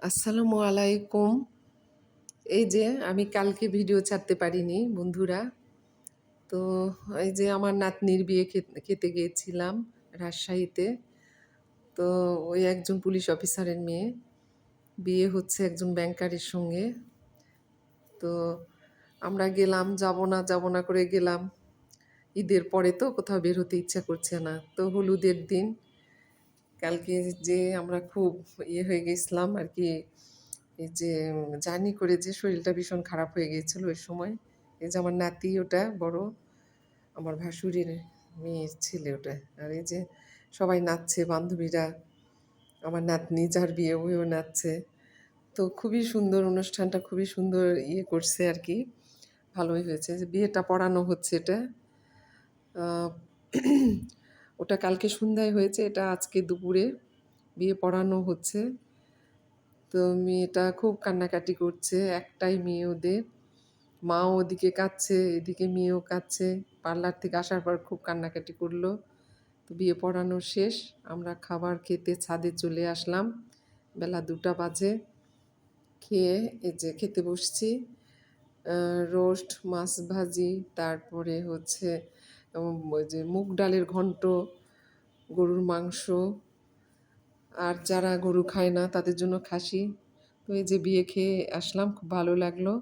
আসসালামু আলাইকুম। এই যে আমি কালকে ভিডিও ছাড়তে পারিনি বন্ধুরা। তো এই যে আমার নাতনির বিয়ে খেতে গিয়েছিলাম রাজশাহীতে। তো ওই একজন পুলিশ অফিসারের মেয়ে, বিয়ে হচ্ছে একজন ব্যাংকারের সঙ্গে। তো আমরা গেলাম, যাব না করে গেলাম। ঈদের পরে তো কোথাও বের হতে ইচ্ছা করছে না। তো হলুদের দিন কালকে যে আমরা খুব হয়ে গেছিলাম আর কি। এই যে জার্নি করে যে শরীরটা ভীষণ খারাপ হয়ে গিয়েছিল ওই সময়। এই যে আমার নাতি, ওটা বড়, আমার ভাসুরের মেয়ের ছেলে ওটা। আর এই যে সবাই নাচছে, বান্ধবীরা, আমার নাতনি যার বিয়ে ওইও নাচছে। তো খুবই সুন্দর অনুষ্ঠানটা, খুবই সুন্দর করছে আর কি। ভালোই হয়েছে যে বিয়েটা পড়ানো হচ্ছে এটা। আহ, ওটা কালকে সন্ধ্যায় হয়েছে, এটা আজকে দুপুরে বিয়ে পড়ানো হচ্ছে। তো মেয়েটা খুব কান্নাকাটি করছে, একটাই মেয়ে ওদের। মাও ওদিকে কাঁদছে, এদিকে মেয়েও কাঁদছে। পার্লার থেকে আসার পর খুব কান্নাকাটি করলো। তো বিয়ে পড়ানো শেষ, আমরা খাবার খেতে ছাদে চলে আসলাম। বেলা 2টা বাজে। খেয়ে এই যে খেতে বসছি। রোস্ট, মাছ ভাজি, তারপরে হচ্ছে ওই যে মুগ ডালের ঘন্ট, গরুর মাংস, আর যারা গরু খায় না তাদের জন্য খাসি। তো এই যে বিয়ে খেয়ে আসলাম, খুব ভালো লাগলো।